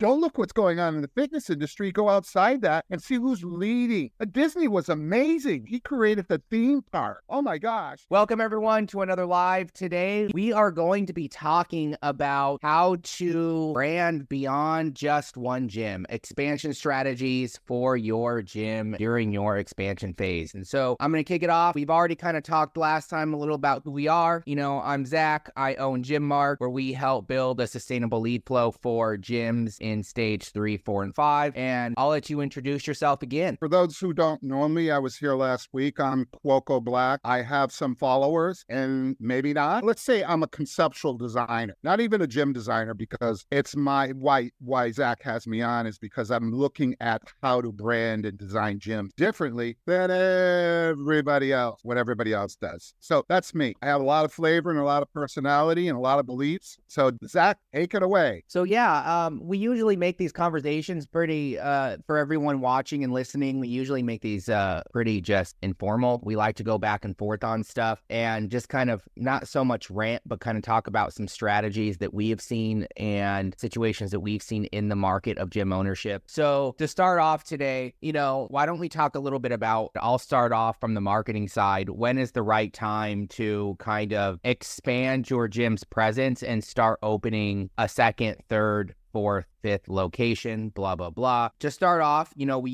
don't look what's going on in the fitness industry. Go outside that and see who's leading. Disney was amazing. He created the theme park. Oh my gosh. Welcome everyone to another live. Today, we are going to be talking about how to brand beyond just one gym, expansion strategies for your gym during your expansion phase. And so I'm going to kick it off. We've already kind of talked last time a little about who we are. You know, I'm Zach. I own Gym Mark, where we help build a sustainable lead flow for gyms in stage 3, 4, and 5. And I'll let you introduce yourself again. For those who don't know me, I was here last week. I'm Cuoco Black. I have some followers and maybe not. Let's say I'm a conceptual designer, not even a gym designer, because it's why Zach has me on is because I'm looking at how to brand and design gyms differently than everybody else, what everybody else does. So that's me. I have a lot of flavor and a lot of personality and a lot of beliefs. So Zach, take it away. So yeah, we usually make these conversations pretty, for everyone watching and listening, we usually make these pretty just informal. We like to go back and forth on stuff and just kind of not so much rant, but kind of talk about some strategies that we have seen and situations that we've seen in the market of gym ownership. So to start off today, you know, why don't we talk a little bit about, I'll start off from the marketing side. When is the right time to kind of expand your gym's presence and start opening a second, third, fourth, fifth location, blah, blah, blah. To start off, you know,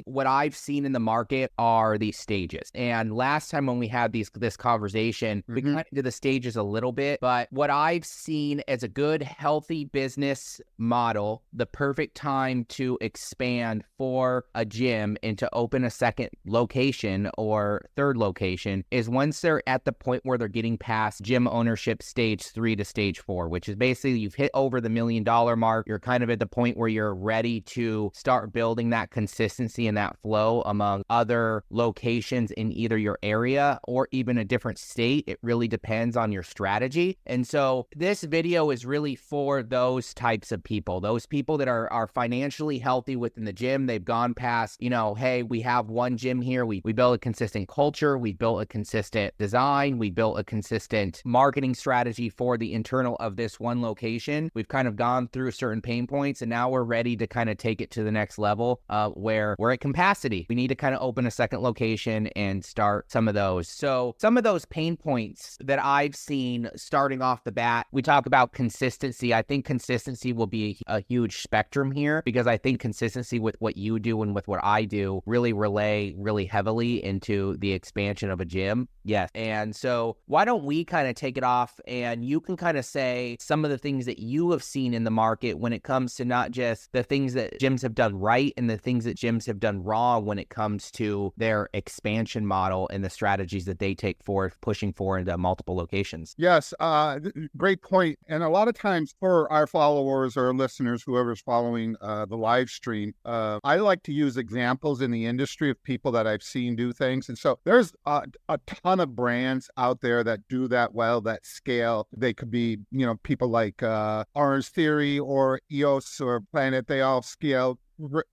what I've seen in the market are these stages. And last time when we had this conversation, we kind of did the stages a little bit, but what I've seen as a good, healthy business model, the perfect time to expand for a gym and to open a second location or third location is once they're at the point where they're getting past gym ownership stage 3 to stage 4, which is basically you've hit over the $1 million mark. You're kind of at the point where you're ready to start building that consistency and that flow among other locations in either your area or even a different state. It really depends on your strategy. And so this video is really for those types of people, those people that are financially healthy within the gym. They've gone past, you know, hey, we have one gym here. We built a consistent culture. We built a consistent design. We built a consistent marketing strategy for the internal of this one location. We've kind of gone through certain pain points, and now we're ready to kind of take it to the next level where we're at capacity. We need to kind of open a second location and start some of those. So some of those pain points that I've seen starting off the bat, we talk about consistency. I think consistency will be a huge spectrum here because I think consistency with what you do and with what I do really relay really heavily into the expansion of a gym. Yes. And so why don't we kind of take it off and you can kind of say some of the things that you have seen in the market when it comes to not just the things that gyms have done right and the things that gyms have done wrong when it comes to their expansion model and the strategies that they take forth, pushing for into multiple locations. Yes, great point. And a lot of times for our followers or listeners, whoever's following the live stream, I like to use examples in the industry of people that I've seen do things. And so there's a ton of brands out there that do that well, that scale. They could be, you know, people like Orange Theory or EOS or Planet. They all scale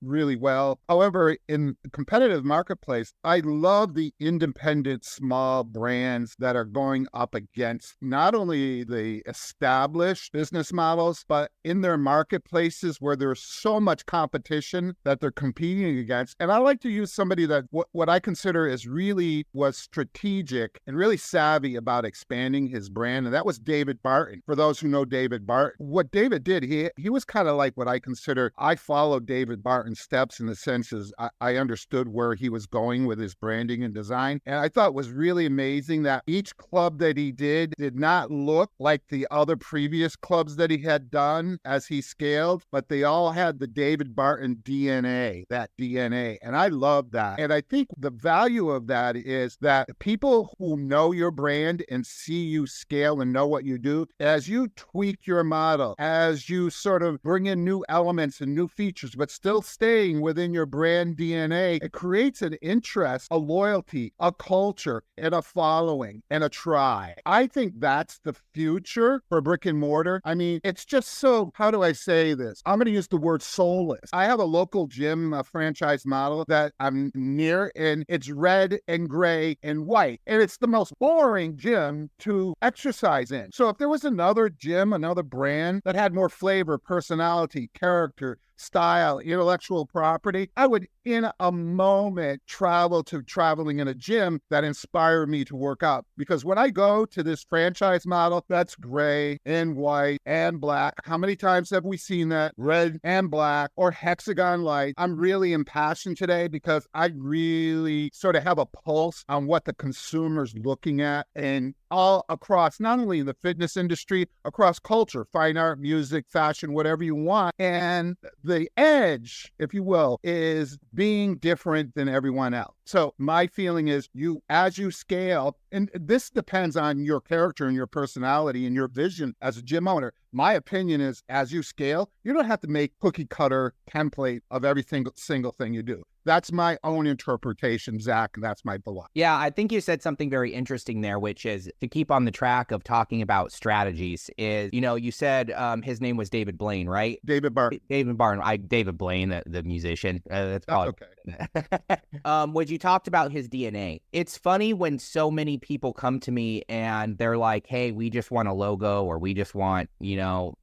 really well. However, in the competitive marketplace, I love the independent small brands that are going up against not only the established business models, but in their marketplaces where there's so much competition that they're competing against. And I like to use somebody that what I consider is really was strategic and really savvy about expanding his brand. And that was David Barton. For those who know David Barton, what David did, he was kind of like what I consider, I followed David Barton's steps in the sense is I understood where he was going with his branding and design. And I thought it was really amazing that each club that he did not look like the other previous clubs that he had done as he scaled, but they all had the David Barton DNA, that DNA. And I love that. And I think the value of that is that people who know your brand and see you scale and know what you do, as you tweak your model, as you sort of bring in new elements and new features, but still still staying within your brand DNA. It creates an interest, a loyalty, a culture, and a following, and a try. I think that's the future for brick and mortar. I mean, it's just so, how do I say this? I'm going to use the word soulless. I have a local gym, a franchise model that I'm near, and it's red and gray and white. And it's the most boring gym to exercise in. So if there was another gym, another brand that had more flavor, personality, character, style, intellectual property, I would in a moment traveling in a gym that inspired me to work out. Because when I go to this franchise model, that's gray and white and black. How many times have we seen that? Red and black or hexagon light. I'm really impassioned today because I really sort of have a pulse on what the consumer's looking at, and all across, not only in the fitness industry, across culture, fine art, music, fashion, whatever you want. And the edge, if you will, is being different than everyone else. So my feeling is as you scale, and this depends on your character and your personality and your vision as a gym owner. My opinion is, as you scale, you don't have to make cookie cutter template of every single thing you do. That's my own interpretation, Zach, and that's my belief. Yeah, I think you said something very interesting there, which is to keep on the track of talking about strategies is, you said his name was David Blaine, right? David Barton. David Blaine, the musician. That's okay. When you talked about his DNA, it's funny when so many people come to me and they're like, hey, we just want a logo, or we just want,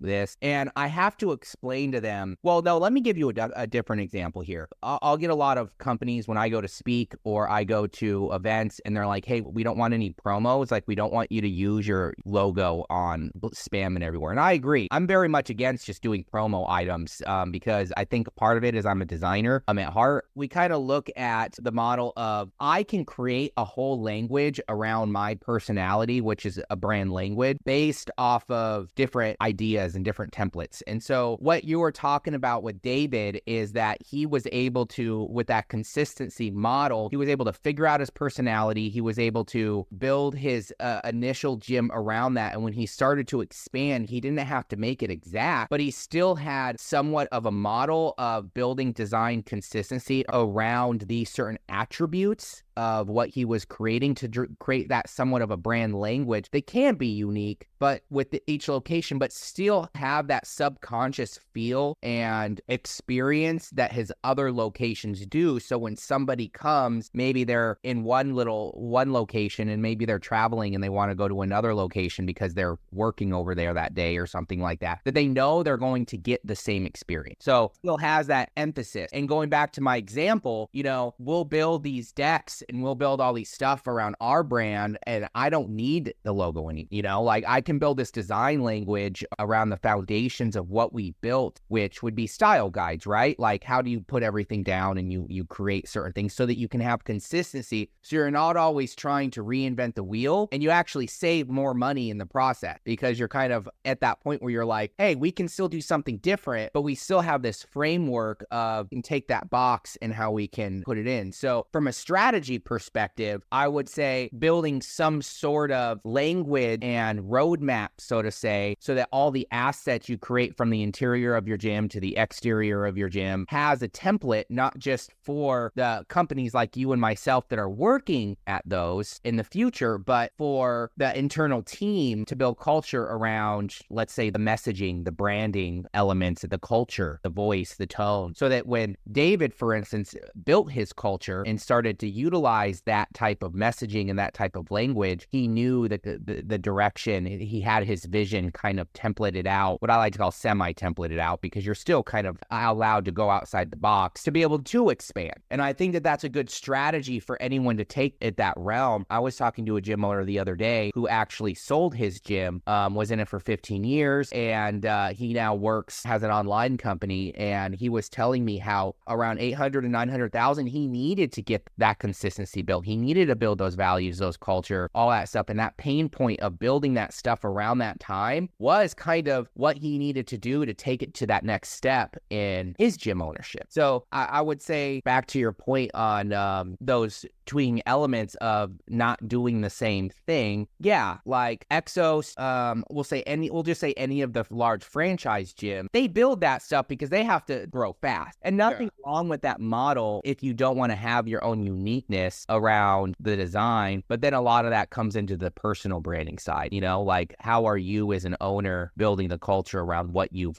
this. And I have to explain to them, well, no, let me give you a different example here. I'll get a lot of companies when I go to speak or I go to events and they're like, hey, we don't want any promos. Like, we don't want you to use your logo on spam and everywhere. And I agree. I'm very much against just doing promo items because I think part of it is I'm a designer. I'm at heart. We kind of look at the model of I can create a whole language around my personality, which is a brand language based off of different ideas and different templates. And so what you were talking about with David is that he was able to, with that consistency model, he was able to figure out his personality. He was able to build his initial gym around that. And when he started to expand, he didn't have to make it exact, but he still had somewhat of a model of building design consistency around these certain attributes of what he was creating to create that somewhat of a brand language. They can be unique, but with each location, but still have that subconscious feel and experience that his other locations do. So when somebody comes, maybe they're in one location and maybe they're traveling and they want to go to another location because they're working over there that day or something like that they know they're going to get the same experience. So still has that emphasis. And going back to my example, we'll build these decks and we'll build all these stuff around our brand, and I don't need the logo like I can build this design language around the foundations of what we built, which would be style guides, right? Like, how do you put everything down and you create certain things so that you can have consistency, so you're not always trying to reinvent the wheel, and you actually save more money in the process because you're kind of at that point where you're like, hey, we can still do something different, but we still have this framework of take that box and how we can put it in. So from a strategy perspective, I would say building some sort of language and roadmap, so to say, so that all the assets you create from the interior of your gym to the exterior of your gym has a template, not just for the companies like you and myself that are working at those in the future, but for the internal team to build culture around, let's say, the messaging, the branding elements, the culture, the voice, the tone, so that when David, for instance, built his culture and started to utilize that type of messaging and that type of language, he knew that the direction, he had his vision kind of templated out, what I like to call semi-templated out, because you're still kind of allowed to go outside the box to be able to expand. And I think that that's a good strategy for anyone to take at that realm. I was talking to a gym owner the other day who actually sold his gym, was in it for 15 years, and he now has an online company, and he was telling me how around 800 and 900,000 he needed to get that consistency consistency built. He needed to build those values, those culture, all that stuff. And that pain point of building that stuff around that time was kind of what he needed to do to take it to that next step in his gym ownership. So I would say, back to your point on those tweaking elements of not doing the same thing. Yeah, like Exos, we'll just say any of the large franchise gyms, they build that stuff because they have to grow fast. And nothing wrong with that model if you don't want to have your own uniqueness around the design. But then a lot of that comes into the personal branding side, like how are you as an owner building the culture around what you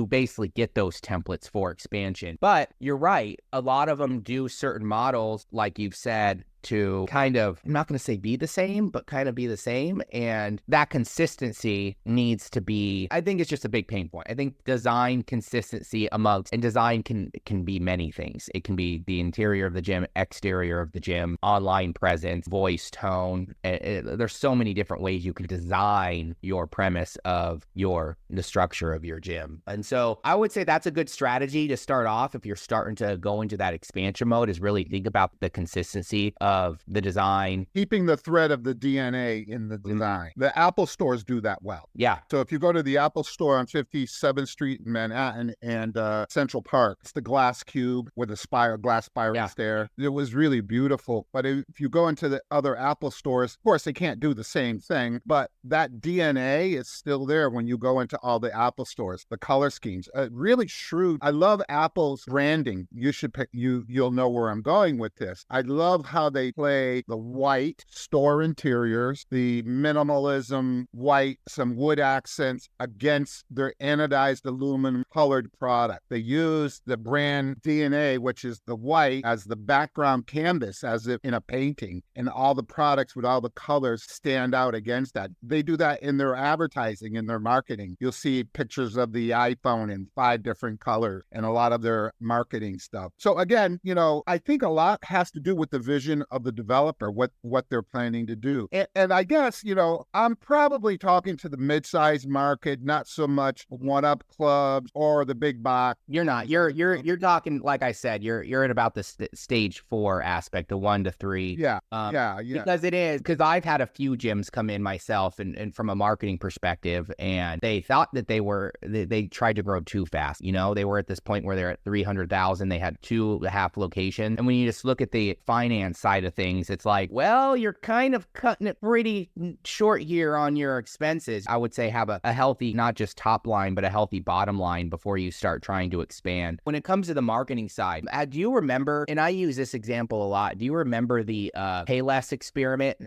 basically get those templates for expansion. But you're right, a lot of them do certain models, like you've said, to kind of, I'm not going to say be the same, but kind of be the same. And that consistency needs to be, I think it's just a big pain point. I think design consistency and design can be many things. It can be the interior of the gym, exterior of the gym, online presence, voice, tone. There's so many different ways you can design your premise of the structure of your gym. And so I would say that's a good strategy to start off if you're starting to go into that expansion mode, is really think about the consistency of the design. Keeping the thread of the DNA in the design. The Apple stores do that well. Yeah. So if you go to the Apple store on 57th Street in Manhattan and Central Park, it's the glass cube with a glass spiral stair. It was really beautiful. But if you go into the other Apple stores, of course, they can't do the same thing, but that DNA is still there when you go into all the Apple stores. The color schemes, really shrewd. I love Apple's branding. You'll know where I'm going with this. I love how they play the white store interiors, the minimalism white, some wood accents against their anodized aluminum colored product. They use the brand DNA, which is the white, as the background canvas, as if in a painting, and all the products with all the colors stand out against that. They do that in their advertising, in their marketing. You'll see pictures of the iPhone in 5 different colors and a lot of their marketing stuff. So again, I think a lot has to do with the vision of the developer, what they're planning to do. And I guess, I'm probably talking to the mid-sized market, not so much one-up clubs or the big box. You're not. You're talking, like I said, you're at about the stage 4 aspect, the 1 to 3. Yeah. Because I've had a few gyms come in myself, and from a marketing perspective, and they thought that they tried to grow too fast. They were at this point where they're at 300,000. They had 2.5 locations. And when you just look at the finance side of things, it's like, well, you're kind of cutting it pretty short here on your expenses. I would say have a healthy, not just top line, but a healthy bottom line before you start trying to expand. When it comes to the marketing side, do you remember, and I use this example a lot, do you remember the Payless experiment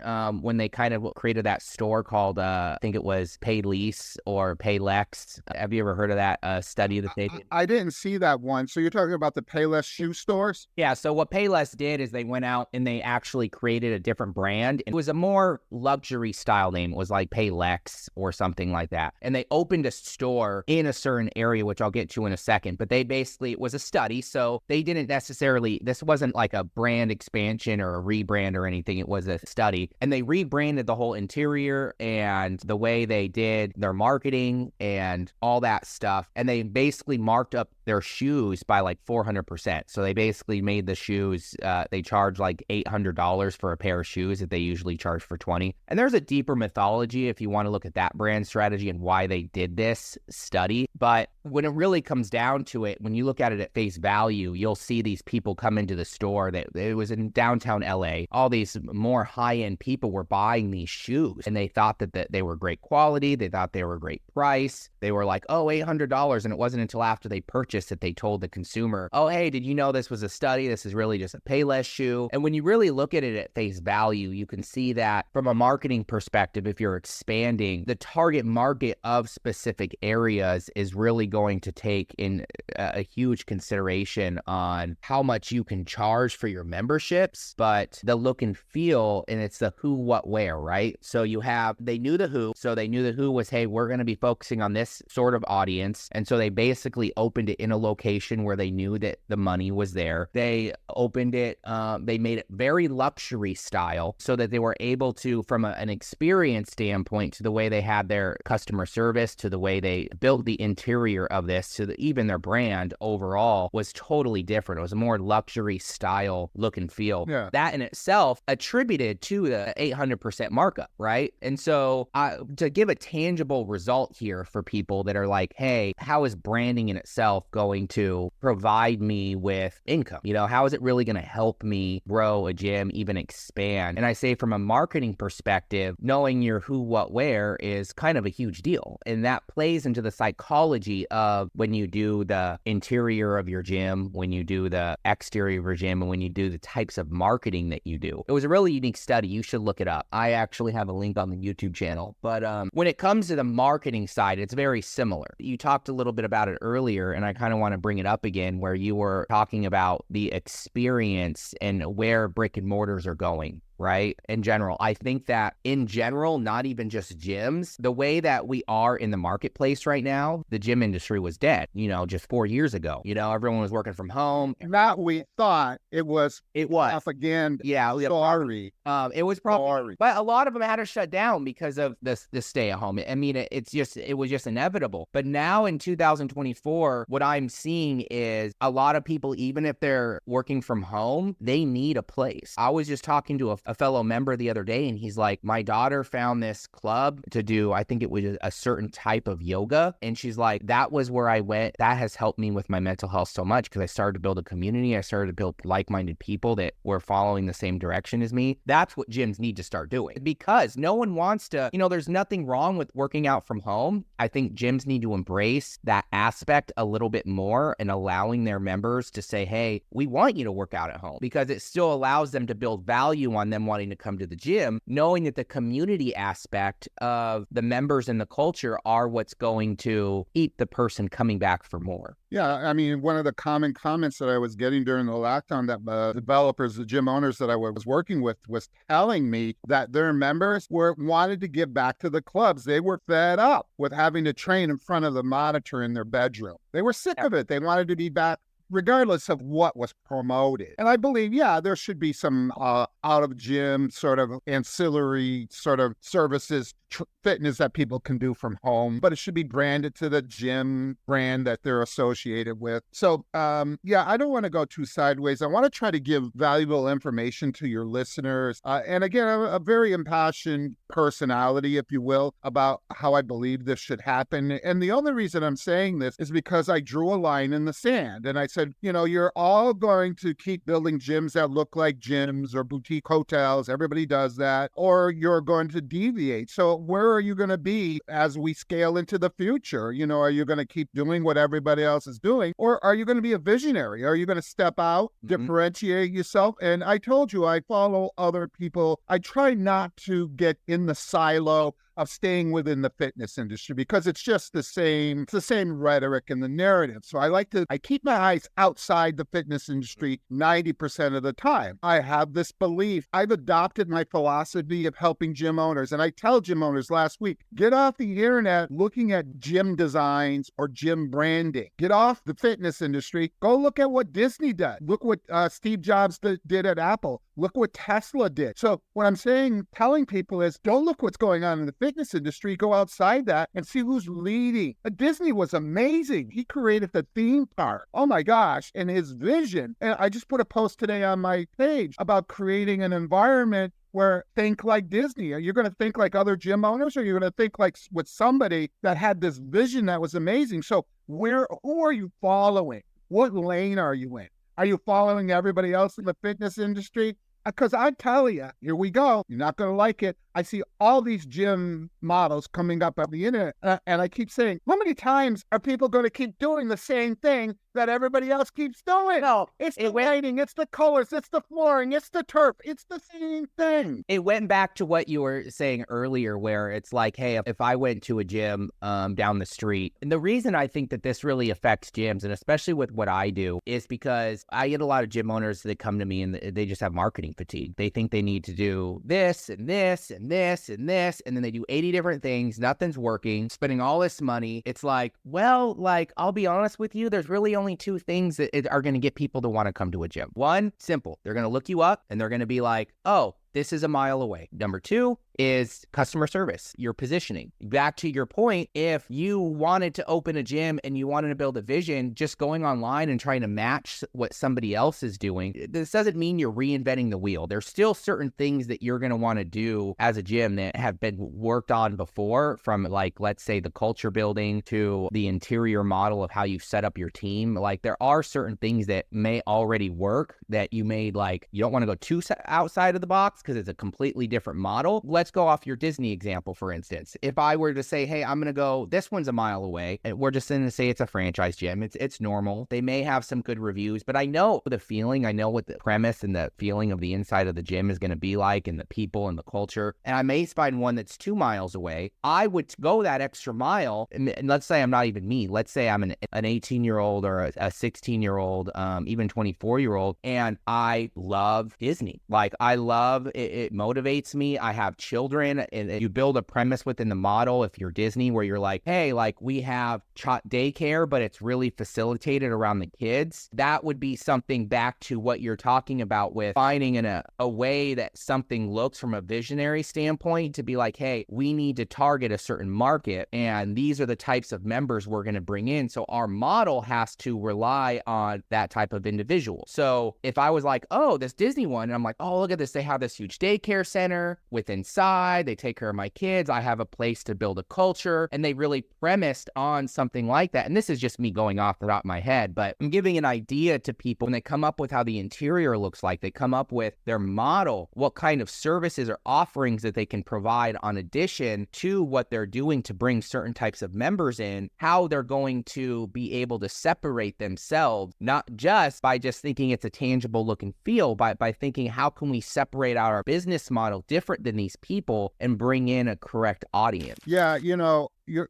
when they kind of created that store called, I think it was Paylease or Paylex? Have you ever heard of that study that they did? I didn't see that one. So you're talking about the Payless shoe stores? Yeah, so what Payless did is they went out and they actually created a different brand. It was a more luxury style name. It was like Paylex or something like that. And they opened a store in a certain area, which I'll get to in a second. But it was a study. So they didn't necessarily, this wasn't like a brand expansion or a rebrand or anything. It was a study. And they rebranded the whole interior and the way they did their marketing and all that stuff. And they basically marked up their shoes by like 400%. So they basically made the shoes, they charge like $800 for a pair of shoes that they usually charge for $20. And there's a deeper mythology if you want to look at that brand strategy and why they did this study. But when it really comes down to it, when you look at it at face value, you'll see these people come into the store that it was in downtown LA. All these more high-end people were buying these shoes and they thought that they were great quality. They thought they were great price. They were like, oh, $800. And it wasn't until after they purchased that they told the consumer, oh, hey, did you know this was a study? This is really just a Payless shoe. And when you really look at it at face value, you can see that from a marketing perspective, if you're expanding, the target market of specific areas is really going to take in a huge consideration on how much you can charge for your memberships, but the look and feel, and it's the who, what, where, right? So they knew the who. So they knew the who was, hey, we're going to be focusing on this sort of audience. And so they basically opened it in in a location where they knew that the money was there. They opened it, they made it very luxury style so that they were able to, from an experience standpoint, to the way they had their customer service, to the way they built the interior of this, to even their brand overall was totally different. It was a more luxury style look and feel. Yeah. That in itself attributed to the 800% markup, right? And so to give a tangible result here for people that are like, hey, how is branding in itself going to provide me with income? You know, how is it really going to help me grow a gym, even expand? And I say from a marketing perspective, knowing your who, what, where is kind of a huge deal. And that plays into the psychology of when you do the interior of your gym, when you do the exterior of your gym, and when you do the types of marketing that you do. It was a really unique study. You should look it up. I actually have a link on the YouTube channel. But when it comes to the marketing side, it's very similar. You talked a little bit about it earlier, and I kind of want to bring it up again, where you were talking about the experience and where brick and mortars are going, right? In general, I think that in general, not even just gyms, the way that we are in the marketplace right now, the gym industry was dead, you know, just 4 years ago. You know, everyone was working from home. Not we thought it was. Off again. Yeah. Sorry. It was probably, but a lot of them had to shut down because of the stay at home. I mean, it was just inevitable. But now in 2024, what I'm seeing is a lot of people, even if they're working from home, they need a place. I was just talking to a fellow member the other day, and he's like, my daughter found this club to do, I think it was a certain type of yoga. And she's like, that was where I went. That has helped me with my mental health so much because I started to build a community. I started to build like-minded people that were following the same direction as me. That's what gyms need to start doing, because no one wants to, you know, there's nothing wrong with working out from home. I think gyms need to embrace that aspect a little bit more and allowing their members to say, hey, we want you to work out at home, because it still allows them to build value on them wanting to come to the gym, knowing that the community aspect of the members and the culture are what's going to keep the person coming back for more. Yeah, I mean, one of the common comments that I was getting during the lockdown, that developers, the gym owners that I was working with, was telling me that their members wanted to give back to the clubs. They were fed up with having to train in front of the monitor in their bedroom. They were sick of it. They wanted to be back, regardless of what was promoted. And I believe, yeah, there should be some out-of-gym sort of ancillary sort of services, fitness that people can do from home, but it should be branded to the gym brand that they're associated with. So, yeah, I don't want to go too sideways. I want to try to give valuable information to your listeners. And again, I'm a very impassioned personality, if you will, about how I believe this should happen. And the only reason I'm saying this is because I drew a line in the sand, and I said, you know, you're all going to keep building gyms that look like gyms or boutique hotels. Everybody does that. Or you're going to deviate. So where are you going to be as we scale into the future? You know, are you going to keep doing what everybody else is doing? Or are you going to be a visionary? Are you going to step out, differentiate yourself? And I told you, I follow other people. I try not to get in the silo of staying within the fitness industry, because it's just the same rhetoric and the narrative. So I keep my eyes outside the fitness industry 90% of the time. I have this belief. I've adopted my philosophy of helping gym owners. And I tell gym owners last week, get off the internet looking at gym designs or gym branding. Get off the fitness industry. Go look at what Disney did. Look what Steve Jobs did at Apple. Look what Tesla did. So what I'm telling people is, don't look what's going on in the fitness industry. Go outside that and see who's leading. Disney was amazing. He created the theme park. Oh my gosh. And his vision. And I just put a post today on my page about creating an environment where think like Disney. Are you going to think like other gym owners, or are you going to think like with somebody that had this vision that was amazing? So who are you following? What lane are you in? Are you following everybody else in the fitness industry? Because I tell you, here we go. You're not going to like it. I see all these gym models coming up on the internet, and I keep saying, how many times are people going to keep doing the same thing that everybody else keeps doing? No, it's the lighting, it's the colors, it's the flooring, it's the turf, it's the same thing. It went back to what you were saying earlier, where it's like, hey, if I went to a gym down the street, and the reason I think that this really affects gyms, and especially with what I do, is because I get a lot of gym owners that come to me and they just have marketing fatigue. They think they need to do this and this and this and this, and then they do 80 different things. Nothing's working, spending all this money. It's like, well, like, I'll be honest with you, there's really only two things that are going to get people to want to come to a gym. One, simple. They're going to look you up and they're going to be like, oh, this is a mile away. Number two is customer service, your positioning. Back to your point, if you wanted to open a gym and you wanted to build a vision, just going online and trying to match what somebody else is doing, this doesn't mean you're reinventing the wheel. There's still certain things that you're going to want to do as a gym that have been worked on before, from like, let's say, the culture building to the interior model of how you set up your team. Like, there are certain things that may already work that you may like, you don't want to go too outside of the box because it's a completely different model. Let's go off your Disney example, for instance. If I were to say, hey, I'm going to go, this one's a mile away, and we're just going to say it's a franchise gym. It's normal. They may have some good reviews, but I know the feeling, I know what the premise and the feeling of the inside of the gym is going to be like, and the people and the culture. And I may find one that's 2 miles away. I would go that extra mile. And let's say I'm not even me. Let's say I'm an 18-year-old or a 16-year-old, even 24-year-old, and I love Disney. Like, I love it motivates me. I have children, and you build a premise within the model. If you're Disney, where you're like, hey, like, we have daycare, but it's really facilitated around the kids. That would be something back to what you're talking about with finding in a way that something looks from a visionary standpoint to be like, hey, we need to target a certain market, and these are the types of members we're going to bring in. So our model has to rely on that type of individual. So if I was like, oh, this Disney one, and I'm like, oh, look at this, they have this huge daycare center with inside, they take care of my kids, I have a place to build a culture, and they really premised on something like that. And this is just me going off the top of my head, but I'm giving an idea to people when they come up with how the interior looks like, they come up with their model, what kind of services or offerings that they can provide on addition to what they're doing to bring certain types of members in, how they're going to be able to separate themselves, not just by just thinking it's a tangible look and feel, but by thinking, how can we separate out our business model different than these people and bring in a correct audience? Yeah,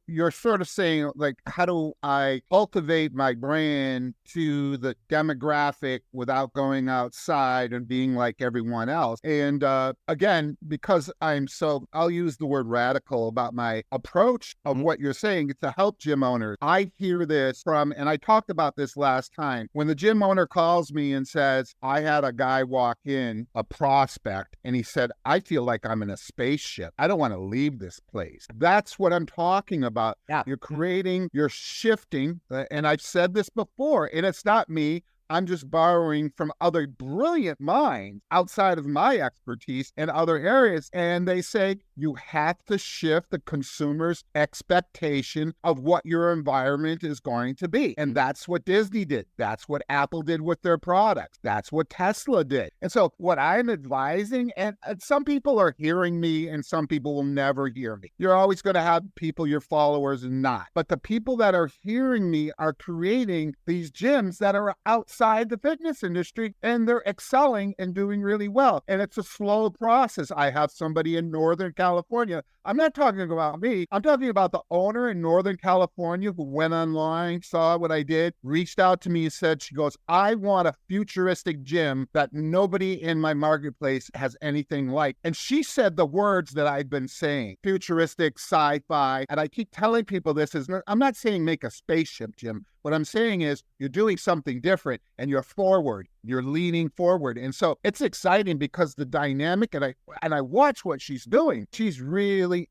you're sort of saying, like, how do I cultivate my brand to the demographic without going outside and being like everyone else? And again, because I'll use the word radical about my approach of what you're saying to help gym owners. I hear this from, and I talked about this last time, when the gym owner calls me and says, I had a guy walk in, a prospect, and he said, I feel like I'm in a spaceship. I don't want to leave this place. That's what I'm talking about. Yeah. You're shifting, and I've said this before, and it's not me. I'm just borrowing from other brilliant minds outside of my expertise in other areas. And they say you have to shift the consumer's expectation of what your environment is going to be. And that's what Disney did. That's what Apple did with their products. That's what Tesla did. And so what I'm advising, and some people are hearing me and some people will never hear me. You're always going to have people, your followers, and not. But the people that are hearing me are creating these gyms that are outside the fitness industry, and they're excelling and doing really well. And it's a slow process. I have somebody in Northern California. I'm not talking about me. I'm talking about the owner in Northern California who went online, saw what I did, reached out to me and said, she goes, I want a futuristic gym that nobody in my marketplace has anything like. And she said the words that I've been saying, futuristic, sci-fi. And I keep telling people I'm not saying make a spaceship gym. What I'm saying is you're doing something different and you're forward. You're leaning forward. And so it's exciting because the dynamic, and I watch what she's doing. She's really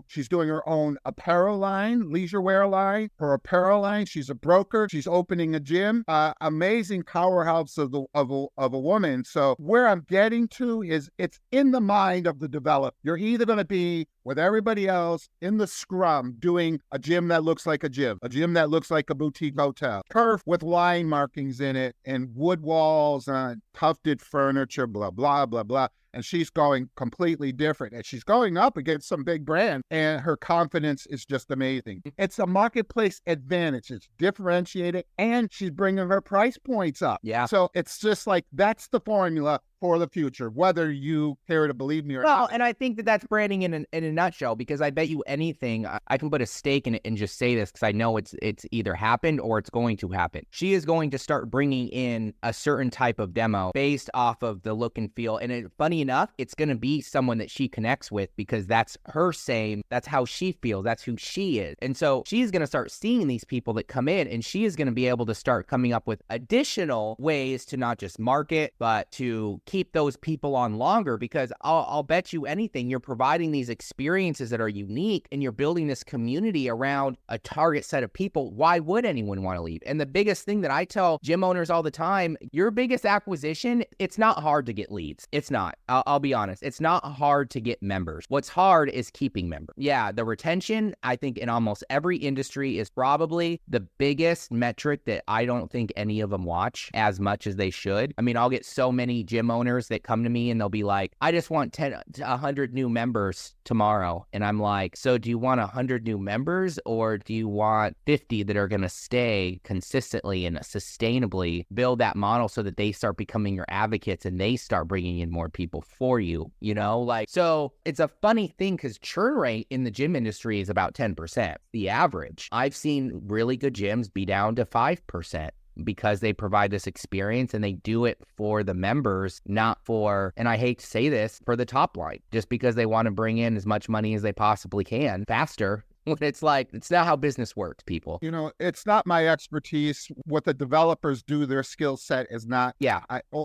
she's doing her own apparel line, leisure wear line, her apparel line. She's a broker. She's opening a gym. Amazing powerhouse of a woman. So where I'm getting to is it's in the mind of the developer. You're either going to be with everybody else in the scrum doing a gym that looks like a gym that looks like a boutique hotel, turf with line markings in it and wood walls, tufted furniture, blah, blah, blah, blah. and she's going completely different. And she's going up against some big brand, and her confidence is just amazing. It's a marketplace advantage. It's differentiated, and she's bringing her price points up. Yeah. So it's just like, that's the formula for the future, whether you care to believe me or not. Well, and I think that that's branding in a nutshell, because I bet you anything, I can put a stake in it and just say this because I know it's either happened or it's going to happen. She is going to start bringing in a certain type of demo based off of the look and feel. And funny enough, it's going to be someone that she connects with, because that's her same, that's how she feels, that's who she is. And so she's going to start seeing these people that come in, and she is going to be able to start coming up with additional ways to not just market, but to keep those people on longer, because I'll bet you anything, you're providing these experiences that are unique, and you're building this community around a target set of people. Why would anyone want to leave? And the biggest thing that I tell gym owners all the time, your biggest acquisition, it's not hard to get leads. It's not. I'll be honest. It's not hard to get members. What's hard is keeping members. Yeah, the retention, I think in almost every industry, is probably the biggest metric that I don't think any of them watch as much as they should. I mean, I'll get so many gym owners that come to me and they'll be like, I just want 10 to 100 new members tomorrow. And I'm like, so do you want 100 new members, or do you want 50 that are going to stay consistently and sustainably build that model so that they start becoming your advocates and they start bringing in more people for you, you know? Like, so it's a funny thing because churn rate in the gym industry is about 10%, the average. I've seen really good gyms be down to 5%. Because they provide this experience and they do it for the members, not for, and I hate to say this, for the top line, just because they want to bring in as much money as they possibly can faster. It's like, it's not how business works, people. You know, it's not my expertise. What the developers do, their skill set is not.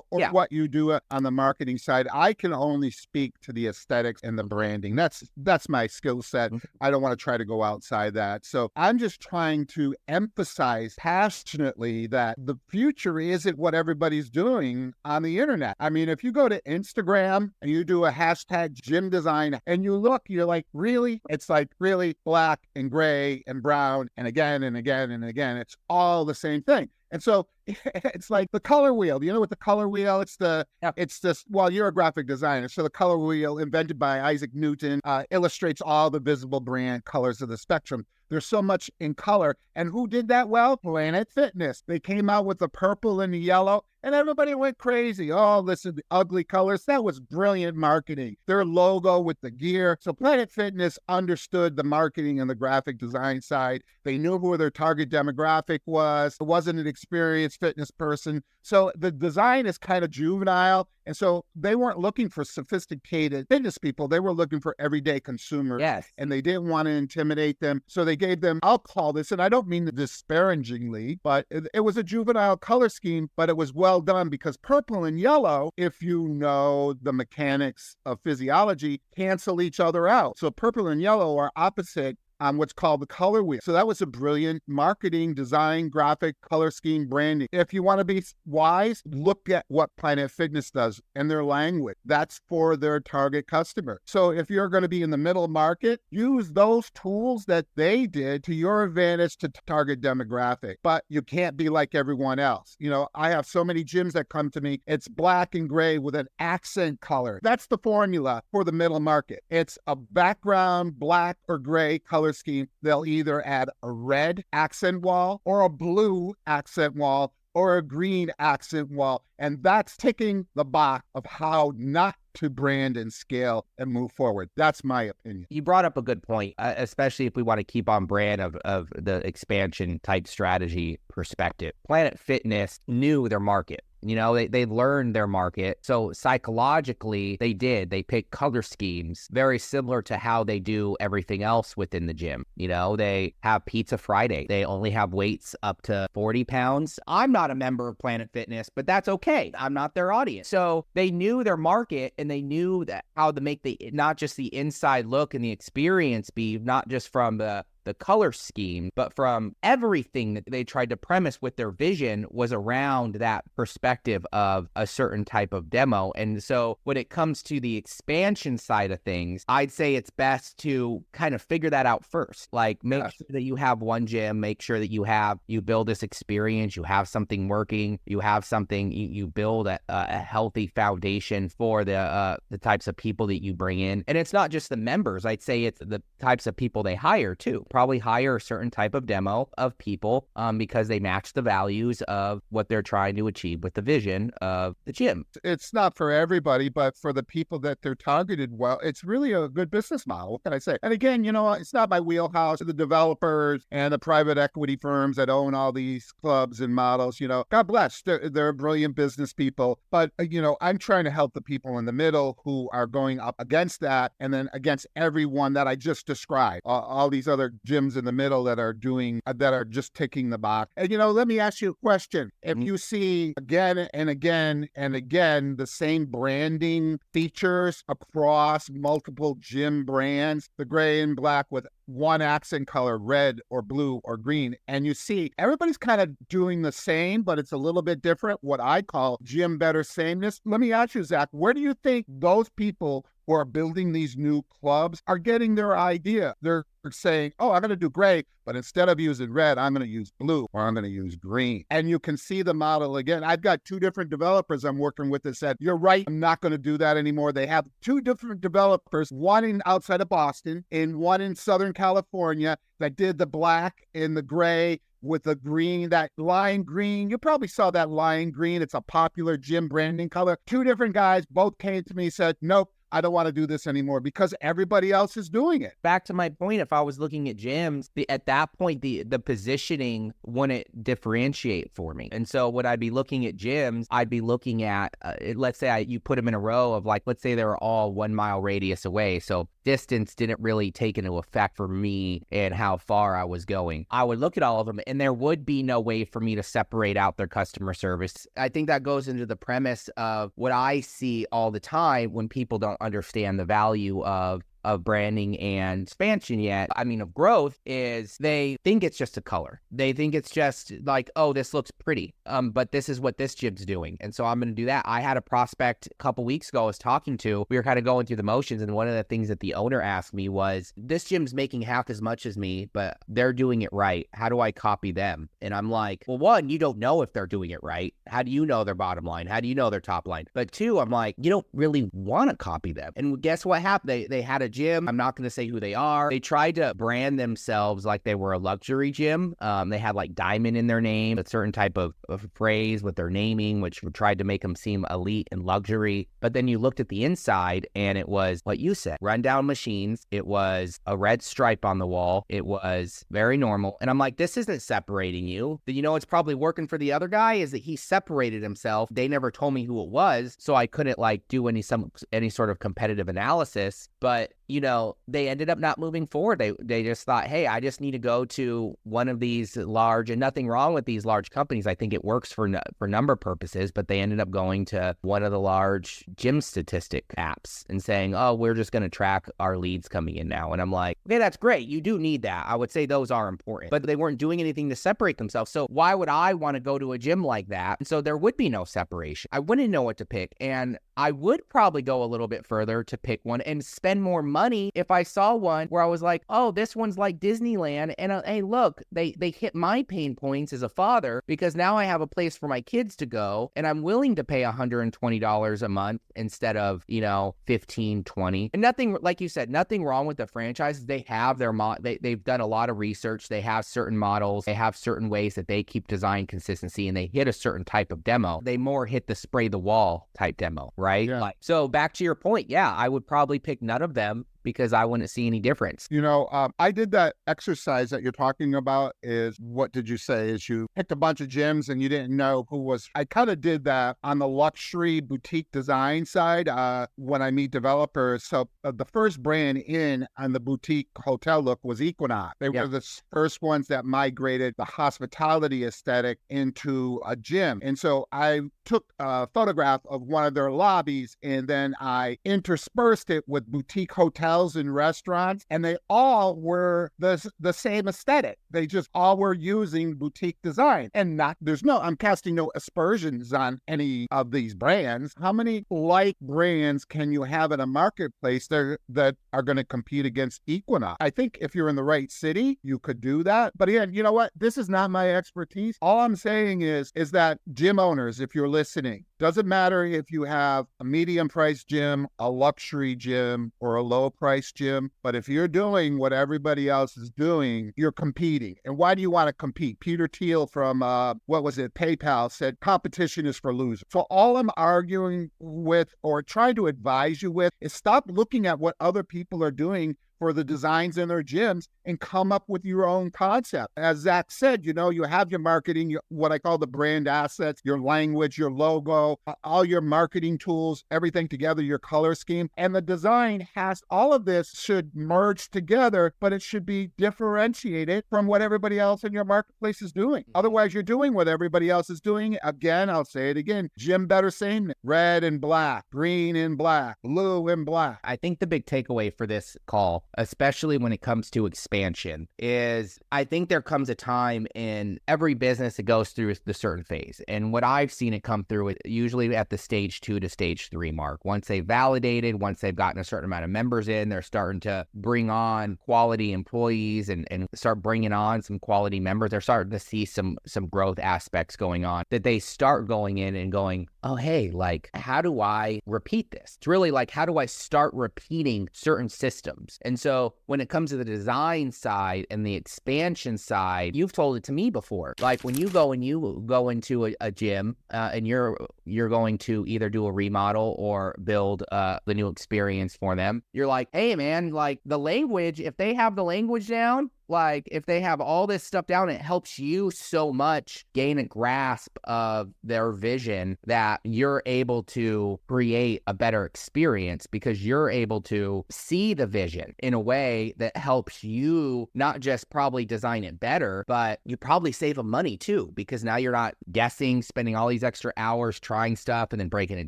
What you do on the marketing side. I can only speak to the aesthetics and the branding. That's my skill set. I don't want to try to go outside that. So I'm just trying to emphasize passionately that the future isn't what everybody's doing on the internet. I mean, if you go to Instagram and you do a hashtag gym design and you look, you're like, really? It's like, really? Black and gray and brown and again and again and again. It's all the same thing. And so it's like the color wheel. You know what the color wheel? It's this, well, you're a graphic designer. So the color wheel, invented by Isaac Newton, illustrates all the visible brand colors of the spectrum. There's so much in color. And who did that well? Planet Fitness. They came out with the purple and the yellow, and everybody went crazy. Oh, listen, the ugly colors. That was brilliant marketing. Their logo with the gear. So Planet Fitness understood the marketing and the graphic design side. They knew who their target demographic was. It wasn't an experienced fitness person. So the design is kind of juvenile. And so they weren't looking for sophisticated fitness people. They were looking for everyday consumers. Yes. And they didn't want to intimidate them. So they gave them, I'll call this, and I don't mean disparagingly, but it was a juvenile color scheme, but it was well done, because purple and yellow, if you know the mechanics of physiology, cancel each other out. So purple and yellow are opposite on what's called the color wheel. So that was a brilliant marketing, design, graphic, color scheme, branding. If you want to be wise, look at what Planet Fitness does and their language. That's for their target customer. So if you're going to be in the middle market, use those tools that they did to your advantage to target demographic. But you can't be like everyone else. You know, I have so many gyms that come to me. It's black and gray with an accent color. That's the formula for the middle market. It's a background black or gray color scheme. They'll either add a red accent wall or a blue accent wall or a green accent wall. And that's ticking the box of how not to brand and scale and move forward. That's my opinion. You brought up a good point, especially if we want to keep on brand of the expansion type strategy perspective. Planet Fitness knew their market. You know, they learned their market. So psychologically, they picked color schemes very similar to how they do everything else within the gym. You know, they have Pizza Friday. They only have weights up to 40 pounds. I'm not a member of Planet Fitness, but that's okay. I'm not their audience. So they knew their market, and they knew that how to make not just the inside look and the experience be not just from the the color scheme, but from everything that they tried to premise with their vision was around that perspective of a certain type of demo. And so when it comes to the expansion side of things, I'd say it's best to kind of figure that out first. Like make sure that you have one gym, make sure that you build this experience, you have something working, you have something, you build a healthy foundation for the types of people that you bring in. And it's not just the members. I'd say it's the types of people they hire too. Probably hire a certain type of demo of people because they match the values of what they're trying to achieve with the vision of the gym. It's not for everybody, but for the people that they're targeted, well, it's really a good business model. What can I say? And again, it's not my wheelhouse. The developers and the private equity firms that own all these clubs and models, God bless. They're brilliant business people. But, I'm trying to help the people in the middle who are going up against that and then against everyone that I just described. All these other gyms in the middle that are just ticking the box. And, let me ask you a question. If you see again and again and again the same branding features across multiple gym brands, the gray and black with one accent color, red or blue or green, and you see everybody's kind of doing the same, but it's a little bit different, what I call gym better sameness. Let me ask you, Zach, where do you think those people who are building these new clubs are getting their idea? They're saying, oh, I'm going to do gray, but instead of using red, I'm going to use blue or I'm going to use green. And you can see the model again. I've got two different developers I'm working with that said, you're right, I'm not going to do that anymore. They have two different developers, one outside of Boston and one in Southern California, that did the black and the gray with the green, that lime green. You probably saw that lime green. It's a popular gym branding color. Two different guys both came to me and said, nope, I don't want to do this anymore because everybody else is doing it. Back to my point, if I was looking at gyms, at that point, the positioning wouldn't differentiate for me. And so when I'd be looking at gyms, I'd be looking at, let's say you put them in a row of let's say they were all 1 mile radius away. So distance didn't really take into effect for me and how far I was going. I would look at all of them and there would be no way for me to separate out their customer service. I think that goes into the premise of what I see all the time when people don't understand the value of branding and expansion yet. Of growth, is they think it's just a color. They think it's just like, oh, this looks pretty. But this is what this gym's doing. And so I'm going to do that. I had a prospect a couple weeks ago I was talking to. We were kind of going through the motions. And one of the things that the owner asked me was, this gym's making half as much as me, but they're doing it right. How do I copy them? And I'm like, well, one, you don't know if they're doing it right. How do you know their bottom line? How do you know their top line? But two, I'm like, you don't really want to copy them. And guess what happened? They had a gym. I'm not going to say who they are. They tried to brand themselves like they were a luxury gym. They had diamond in their name, a certain type of phrase with their naming, which tried to make them seem elite and luxury. But then you looked at the inside and it was what you said, rundown machines. It was a red stripe on the wall. It was very normal. And I'm like, this isn't separating you. It's probably working for the other guy is that he separated himself. They never told me who it was, so I couldn't do any sort of competitive analysis. But they ended up not moving forward. They just thought, hey, I just need to go to one of these large, and nothing wrong with these large companies. I think it works for number purposes, but they ended up going to one of the large gym statistic apps and saying, oh, we're just going to track our leads coming in now. And I'm like, okay, that's great. You do need that. I would say those are important, but they weren't doing anything to separate themselves. So why would I want to go to a gym like that? And so there would be no separation. I wouldn't know what to pick. And I would probably go a little bit further to pick one and spend more money if I saw one where I was like, oh, this one's like Disneyland. And hey, look, they hit my pain points as a father because now I have a place for my kids to go and I'm willing to pay $120 a month instead of, $15, $20. And nothing, like you said, nothing wrong with the franchises. They have their they've done a lot of research. They have certain models. They have certain ways that they keep design consistency and they hit a certain type of demo. They more hit the spray the wall type demo, right? Yeah. So back to your point, yeah, I would probably pick none of them because I wouldn't see any difference. I did that exercise that you're talking about is, what did you say, is you picked a bunch of gyms and you didn't know who was, I kind of did that on the luxury boutique design side when I meet developers. So the first brand in on the boutique hotel look was Equinox. They were the first ones that migrated the hospitality aesthetic into a gym. And so I took a photograph of one of their lobbies and then I interspersed it with boutique hotel hotels and restaurants, and they all were the same aesthetic. They just all were using boutique design. And I'm casting no aspersions on any of these brands. How many like brands can you have in a marketplace that are going to compete against Equinox? I think if you're in the right city, you could do that. But again, you know what? This is not my expertise. All I'm saying is that gym owners, if you're listening, doesn't matter if you have a medium-priced gym, a luxury gym, or a low-priced gym, but if you're doing what everybody else is doing, you're competing. And why do you want to compete? Peter Thiel from, PayPal said, competition is for losers. So all I'm arguing with or trying to advise you with is stop looking at what other people are doing for the designs in their gyms and come up with your own concept. As Zach said, you have your marketing, what I call the brand assets, your language, your logo, all your marketing tools, everything together, your color scheme. And the design all of this should merge together, but it should be differentiated from what everybody else in your marketplace is doing. Otherwise, you're doing what everybody else is doing. Again, I'll say it again, gym better sameness, red and black, green and black, blue and black. I think the big takeaway for this call, especially when it comes to expansion, is I think there comes a time in every business that goes through the certain phase. And what I've seen it come through, usually at the stage 2 to stage 3 mark. Once they've validated, once they've gotten a certain amount of members in, they're starting to bring on quality employees and start bringing on some quality members. They're starting to see some growth aspects going on, that they start going in and going, oh, hey, like, how do I repeat this? It's really like, how do I start repeating certain systems? And so when it comes to the design side and the expansion side, you've told it to me before. Like when you go into a gym and you're going to either do a remodel or build the new experience for them, you're like, hey man, like the language, if they have the language down, like if they have all this stuff down, it helps you so much gain a grasp of their vision that you're able to create a better experience because you're able to see the vision in a way that helps you not just probably design it better, but you probably save them money too, because now you're not guessing, spending all these extra hours trying stuff and then breaking it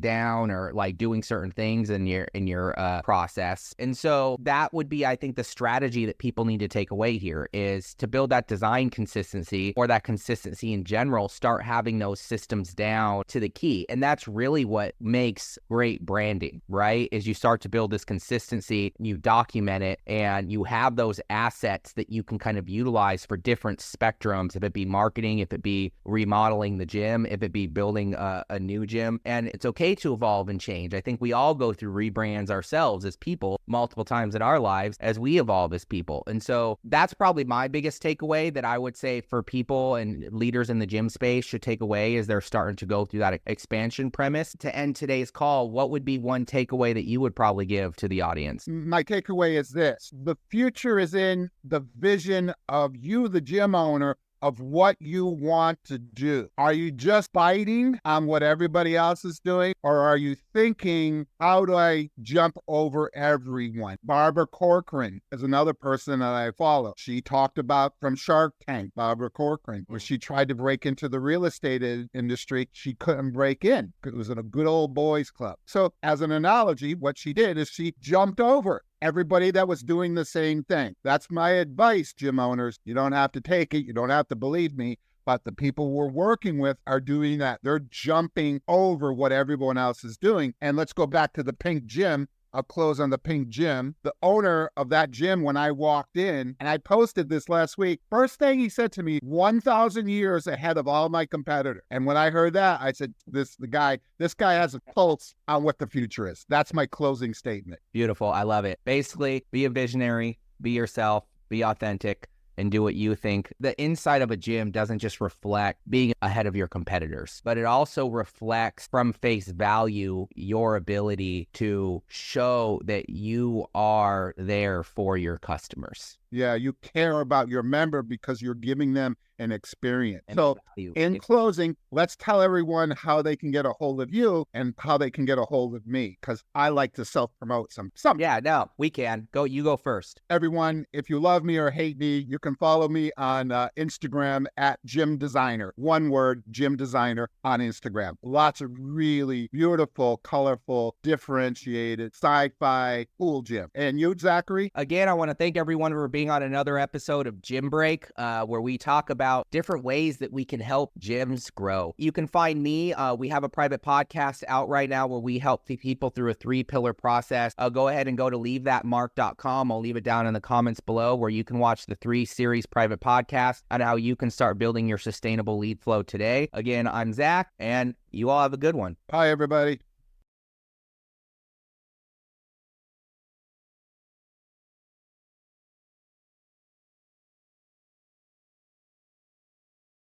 down or like doing certain things in your process. And so that would be, I think, the strategy that people need to take away here is to build that design consistency or that consistency in general, start having those systems down to the key. And that's really what makes great branding, right? Is you start to build this consistency, you document it, and you have those assets that you can kind of utilize for different spectrums, if it be marketing, if it be remodeling the gym, if it be building a new gym. And it's okay to evolve and change. I think we all go through rebrands ourselves as people multiple times in our lives as we evolve as people. And so that's probably my biggest takeaway that I would say for people and leaders in the gym space should take away as they're starting to go through that expansion premise. To end today's call, what would be one takeaway that you would probably give to the audience? My takeaway is this: the future is in the vision of you, the gym owner, of what you want to do. Are you just biting on what everybody else is doing? Or are you thinking, how do I jump over everyone? Barbara Corcoran is another person that I follow. She talked about from Shark Tank, Barbara Corcoran, where she tried to break into the real estate industry. She couldn't break in. It was in a good old boys club. So as an analogy, what she did is she jumped over everybody that was doing the same thing. That's my advice, gym owners. You don't have to take it. You don't have to believe me. But the people we're working with are doing that. They're jumping over what everyone else is doing. And let's go back to the pink gym. I'll close on the pink gym. The owner of that gym, when I walked in, and I posted this last week, first thing he said to me, 1,000 years ahead of all my competitors. And when I heard that, I said, this guy has a pulse on what the future is. That's my closing statement. Beautiful. I love it. Basically, be a visionary, be yourself, be authentic, and do what you think. The inside of a gym doesn't just reflect being ahead of your competitors, but it also reflects from face value your ability to show that you are there for your customers. Yeah, you care about your member because you're giving them an experience. And So value. in closing, let's tell everyone how they can get a hold of you and how they can get a hold of me, because I like to self-promote some. Yeah, no, we can. You go first. Everyone, if you love me or hate me, you can follow me on Instagram at Gym Designer. One word, Gym Designer on Instagram. Lots of really beautiful, colorful, differentiated, sci-fi, cool gym. And you, Zachary? Again, I want to thank everyone for being on another episode of Gym Break, where we talk about different ways that we can help gyms grow. You can find me. We have a private podcast out right now where we help people through a 3-pillar process. Go ahead and go to leavethatmark.com. I'll leave it down in the comments below where you can watch the 3-series private podcast on how you can start building your sustainable lead flow today. Again, I'm Zach, and you all have a good one. Bye, everybody.